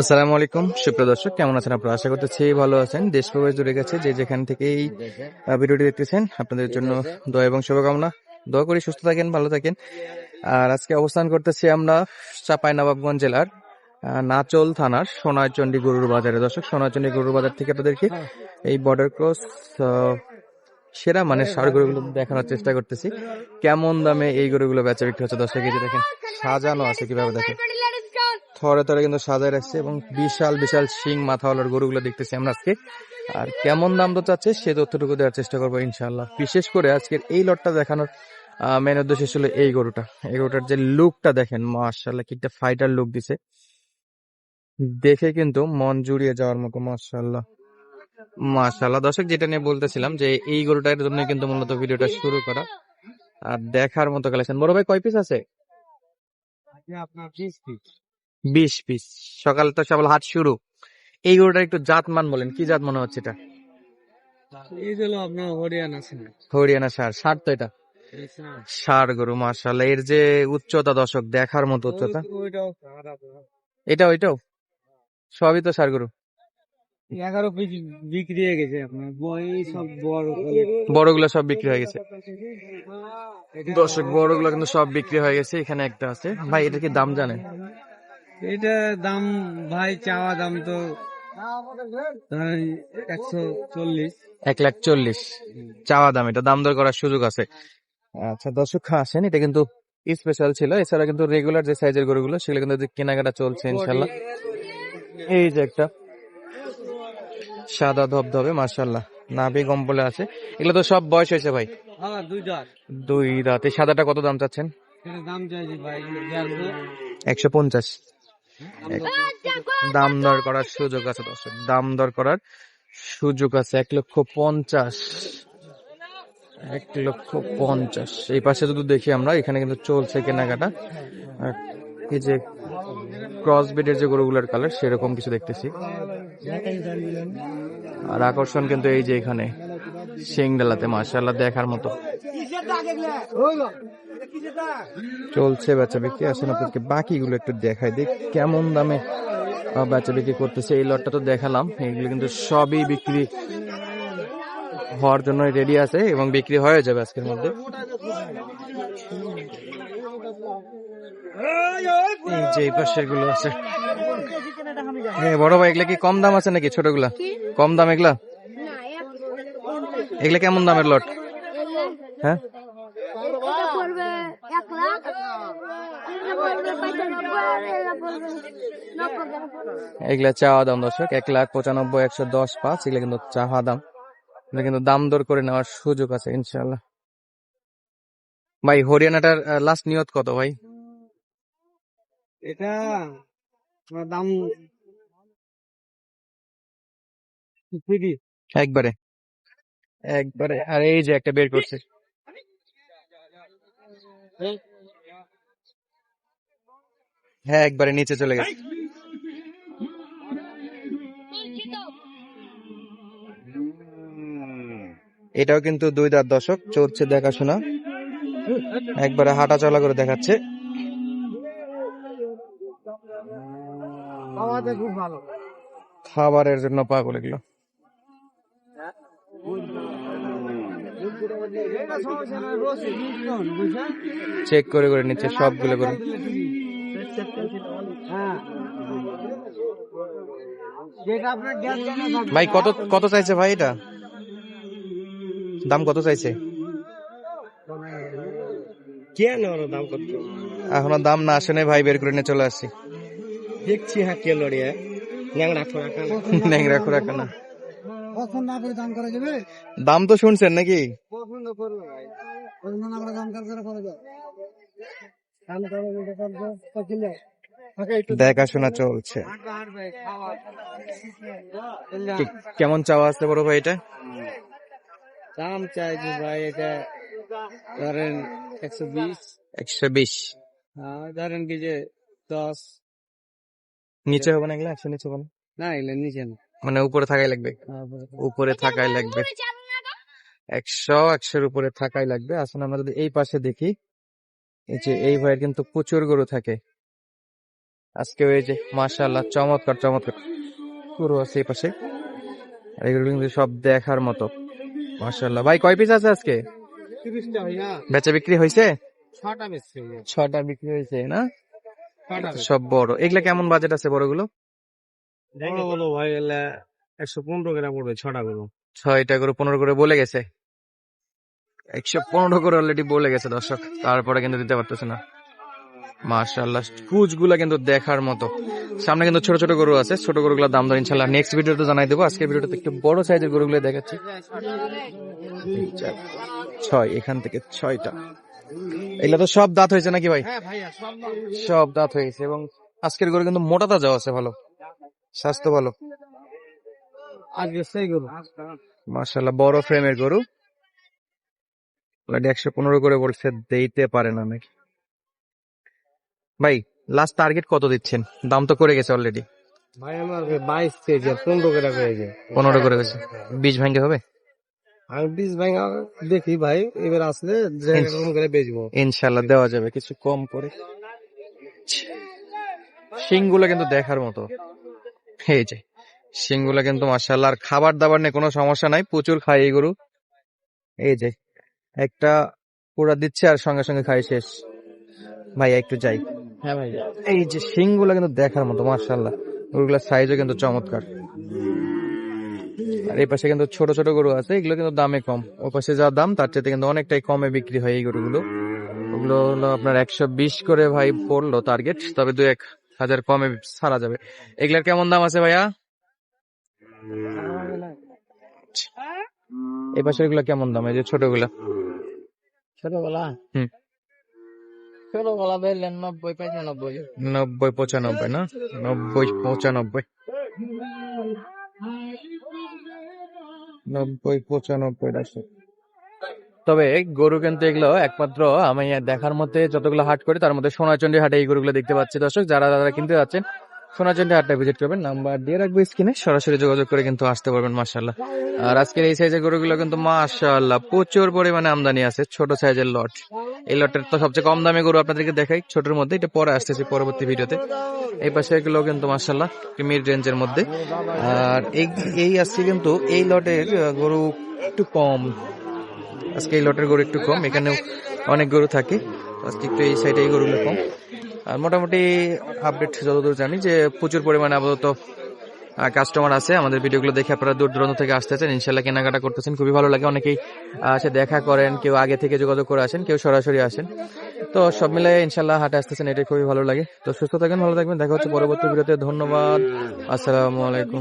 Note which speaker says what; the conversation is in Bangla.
Speaker 1: আসসালামু আলাইকুম সুপ্রিয় দর্শক, কেমন আছেন আপনারা? আশা করতেছি ভালো আছেন। দেশ প্রবাস জুড়ে গেছে যে যেখান থেকেই ভিডিওটি দেখতেছেন, আপনাদের জন্য দোয়া এবং শুভকামনা। দোয়া করি সুস্থ থাকেন, ভালো থাকেন। আর আজকে অবস্থান করতেছি আমরা চাঁপাইনবাবগঞ্জ জেলার নাচোল থানার সোনারচন্ডী গরুর বাজারে। দর্শক, সোনারচন্ডী গরুর বাজার থেকে আপনাদেরকে এই বর্ডার ক্রস সেরা মানে ষাঁড় গরুগুলো দেখানোর চেষ্টা করতেছি। কেমন দামে এই গরুগুলো বেচা বিক্রি হচ্ছে দর্শক, এই যে দেখেন সাজানো আছে কিভাবে, দেখেন থরে থরে কিন্তু সাজায় রাখছে এবং বিশাল বিশাল শিং মাথাওয়ালার গরুগুলো দেখতেছি আমরা আজকে। আর কেমন দাম তো চাচ্ছে সে তথ্যটুকু দেওয়ার চেষ্টা করবো ইনশাআল্লাহ। বিশেষ করে আজকের এই লটটা দেখানোর মেন উদ্দেশ্য ছিল এই গরুটার যে লুকটা দেখেন, মাশাআল্লাহ কি একটা ফাইটার লুক দিছে, দেখে কিন্তু মন জুড়িয়ে যাওয়ার মতো। মাশাআল্লাহ মাশাআল্লাহ। দর্শক, যেটা নিয়ে বলতেছিলাম যে এই গরুটার জন্য কিন্তু মূলত ভিডিওটা শুরু করা আর দেখার মতো কালেকশন। বড় ভাই, কয় পিস আছে?
Speaker 2: আপনার 20 পিস।
Speaker 1: 20 পিস। সকাল তো সকাল হাট শুরু। এই গরুটার একটু জাতমান বলেন, কি জাত মনে হচ্ছে এটা?
Speaker 2: এই হলো আপনার হরিয়ানা ছিল।
Speaker 1: হরিয়ানা ষাঁড়। ষাঁড় তো এটা ষাঁড় গরু। মাশাআল্লাহ, এর যে উচ্চতা দর্শক, দেখার মতো উচ্চতা। এটা ওইটাও সবই তো ষাঁড় গরু।
Speaker 2: 11 পিস বিক্রি হয়ে গেছে আপনার সব বড়
Speaker 1: বড়গুলো সব বিক্রি হয়ে গেছে দর্শক, বড়গুলো কিন্তু সব বিক্রি হয়ে গেছে। এখানে একটা আছে ভাই, এটা কি দাম জানেন?
Speaker 2: এটা দাম ভাই চাওয়া দাম তো ধরেন 140।
Speaker 1: 1,40,000 চাওয়া দাম। এটা দাম দর করার সুযোগ আছে। আচ্ছা দর্শক, আসেন, এটা কিন্তু স্পেশাল ছিল। এছাড়া কিন্তু রেগুলার যে সাইজের গরুগুলো সেগুলো কিন্তু কেনাকাটা চলছে ইনশাল্লাহ। এই যে একটা সাদা ধবধবে, মাশাআল্লাহ, নাভি কম্বলে আছে। এগুলো তো সব বয়স হয়েছে ভাই?
Speaker 2: হ্যাঁ, 2 দাঁত।
Speaker 1: 2 দাঁত। এই সাদাটা কত দাম চাচ্ছেন?
Speaker 2: এটা দাম চাইছি ভাই
Speaker 1: 150। দাম দর করার সুযোগ আছে দর্শক, দাম দর করার সুযোগ আছে। 1,50,000। 1,50,000। এই পাশে যদি দেখি আমরা, এখানে কিন্তু চলছে কেনাকাটা। আর এই যে ক্রস ব্রিডের যে গরুগুলোর কালার সেরকম কিছু দেখতেছি। আর আকর্ষণ কিন্তু এই যে এখানে সিংডালাতে, মাশাআল্লাহ দেখার মতো চলছে বেচা বিক্রি। আসেন আপনাদেরকে বাকিগুলো একটু দেখাই দিই কেমন দামে বেচা বিক্রি করতেছে। এই লটটা তো দেখালাম, এগুলো কিন্তু সবই বিক্রি হওয়ার জন্য রেডি আছে এবং বিক্রি হয়ে যাবে আজকের মধ্যে। এই যে এই পাশের গুলো আছে। হ্যাঁ বড় ভাই, এগুলা কি কম দাম আছে নাকি? ছোটগুলা কম দাম? এগুলা এগুলা কেমন দামের লট? হ্যাঁ, এগুলা চাওয়া দাম দর্শক 1,95,000, 110, 5। এগুলা কিন্তু চাওয়া দাম, কিন্তু দাম দর করে নেওয়ার সুযোগ আছে ইনশাল্লাহ। ভাই, হরিয়ানাটার লাস্ট নিয়ত কত ভাই?
Speaker 2: এটা দাম
Speaker 1: একবারে একবারে। আর এই যে একটা বের করছে, হ্যাঁ একবারে নিচে চলে গেছে। এটাও কিন্তু 2 দাঁত দর্শক, চলছে দেখাশোনা, একবারে হাঁটা চলা করে দেখাচ্ছে।
Speaker 2: খুব ভালো।
Speaker 1: খাবারের জন্য পাগল এগুলো। চেক করে করে নিচ্ছে সবগুলো করে। ভাই কত কত চাইছে ভাই? এটা দাম কত চাইছে?
Speaker 2: দাম কত
Speaker 1: এখনো দাম না আসে নাই ভাই, বের করে নিয়ে চলে আসছি।
Speaker 2: দেখছি হাঁটিয়ে লড়িয়ে
Speaker 1: ন্যাংরা খোরা কানা।
Speaker 2: কখন না দাম করা যাবে?
Speaker 1: দাম তো শুনছেন নাকি?
Speaker 2: পছন্দ করবে ভাই, পছন্দ আমরা দাম করে করা যাবে।
Speaker 1: দেখাশোনা চলছে। কেমন চাওয়া আছে বড় ভাই এটা?
Speaker 2: দাম চাইছি ভাই এটা ধরেন 120।
Speaker 1: 120।
Speaker 2: ধরেন কি যে 10
Speaker 1: নিচে হবে না? এগুলো 100 নিচে হবে না?
Speaker 2: না, এগুলো নিচে না,
Speaker 1: মানে উপরে থাকাই লাগবে? উপরে থাকাই লাগবে। 100-100-র উপরে থাকাই লাগবে। আসলে আমরা যদি এই পাশে দেখি, এই যে এই ভাইয়ের কিন্তু প্রচুর গরু থাকে। আজকে ওই যে মাশাআল্লাহ চমৎকার চমৎকার গরু আছে এই পাশে, আর এগুলো কিন্তু সব দেখার মতো মাশাআল্লাহ। ভাই কয় পিস আছে আজকে?
Speaker 2: 30টা ভাইয়া,
Speaker 1: বেচা বিক্রি হয়েছে?
Speaker 2: 6টা বেচছে ভাইয়া,
Speaker 1: 6টা বিক্রি হয়েছে না?
Speaker 2: 6টা
Speaker 1: সব বড়। এগুলা কেমন বাজেট আছে বড়গুলো?
Speaker 2: বড় বড় ভাই এলে 115 করে পড়বে 6টা গরু।
Speaker 1: 6টা করে 15 করে বলে গেছে, 115 করে অলরেডি বলে গেছে দর্শক, তারপরে কিন্তু দিতে পারতেছে না। মাশাআল্লাহ কুচগুলা কিন্তু দেখার মতো। সামনে কিন্তু ছোট ছোট গরু আছে, ছোট গরুগুলোর দাম দর ইনশাআল্লাহ নেক্সট ভিডিওতে জানাই দেবো। আজকের ভিডিওতে একটু বড় সাইজের গরুগুলো দেখাচ্ছি। 6, এখান থেকে 6টা। এগুলো তো সব দাঁত হয়েছে নাকি ভাই?
Speaker 2: হ্যাঁ ভাইয়া,
Speaker 1: সব দাঁত হয়েছে, এবং আজকের গরু কিন্তু মোটা তাজা আছে, ভালো স্বাস্থ্য ভালো
Speaker 2: আজকে সেই গরু।
Speaker 1: মাশাআল্লাহ। বড় ফ্রেমের গরু, 115 করে বলছে, দিতে পারে না নাকি ভাই? লাস্ট টার্গেট কত দিচ্ছেন? দাম তো করে গেছে অলরেডি।
Speaker 2: ভাই আমার 22 কেজি 15 করে পেয়েছে।
Speaker 1: 15 করে গেছে, 20 ভাঙ্গে হবে
Speaker 2: আমি 20 ভাঙা দেখি ভাই, এবার আসলে যেরকম করে বেচবো।
Speaker 1: ইনশাআল্লাহ, দেওয়া যাবে কিছু কম করে। শিংগুলো কিন্তু দেখার মতো, এই যে শিংগুলো কিন্তু মাশাআল্লাহ। আর খাবার দাবার নিয়ে কোনো সমস্যা নাই, প্রচুর খায় এই গরু। এই যে একটা পুরা দিচ্ছে আর সঙ্গে সঙ্গে খাই শেষ। ভাই একটু যাই।
Speaker 2: হ্যাঁ ভাই,
Speaker 1: এই যে শিংগুলো কিন্তু দেখার মতো মাশাআল্লাহ, গরুগুলোর সাইজও কিন্তু চমৎকার। আর এই পাশে কিন্তু ছোট ছোট গরু আছে, এগুলো কিন্তু দামে কম। ওই পাশে যা দাম তার চেয়ে কিন্তু অনেকটাই কমে বিক্রি হয় এই গরুগুলো। ওগুলো হলো আপনার 120 করে ভাই পড়লো টার্গেট, তবে 2-1 হাজার কমে ছাড়া যাবে। এগুলার কেমন দাম আছে ভাইয়া? এই পাশের গুলা কেমন দাম? এই যে ছোটগুলা।
Speaker 2: ছোটবেলা
Speaker 1: হুম,
Speaker 2: ছোটবেলা বেরলেন 90-95।
Speaker 1: 90-95 না? 90-95, 90-95। তবে গরু কিন্তু এগুলো একমাত্র আমি দেখার মধ্যে যতগুলো হাট করি তার মধ্যে সোনাচন্ডী হাটে এই গরুগুলো দেখতে পাচ্ছি দর্শক। যারা যারা কিনতে যাচ্ছেন সোনাচন্ডী হাটটা ভিজিট করবেন, নাম্বার দিয়ে রাখবো স্ক্রিনে, সরাসরি যোগাযোগ করে কিন্তু আসতে পারবেন মাশাআল্লাহ। আর আজকের এই সাইজের গরুগুলো কিন্তু মাশাআল্লাহ প্রচুর পরিমাণে আমদানি আছে, ছোট সাইজের লট। এই লটের তো সবচেয়ে কম দামে গরু আপনাদেরকে দেখাই ছোটর মধ্যে, এটা পরে আসতেছি পরবর্তী ভিডিওতে। এই পাশে এগুলো কিন্তু মাশাআল্লাহ মিড রেঞ্জের মধ্যে। আর এই আসছে কিন্তু এই লটের গরু একটু কম, আজকে এই লটের গরু একটু কম, এখানেও অনেক গরু থাকে, আজকে একটু এই সাইডে এই গরুগুলো কম। আর মোটামুটি আপডেট যতদূর জানি যে প্রচুর পরিমাণে আপাতত কাস্টমার আছে আমাদের ভিডিওগুলো দেখে, আপনারা দূর দূরান্ত থেকে আসতেছেন, ইনশাল্লাহ কেনাকাটা করতেছেন, খুবই ভালো লাগে। অনেকেই এসে দেখা করেন, কেউ আগে থেকে যোগাযোগ করে আসেন, কেউ সরাসরি আসেন। তো সব মিলাই ইনশাল্লাহ হাটে আসতেছেন, এটাই খুবই ভালো লাগে। তো সুস্থ থাকেন, ভালো থাকবেন, দেখা হচ্ছে পরবর্তী ভিডিওতে। ধন্যবাদ, আসসালামু আলাইকুম।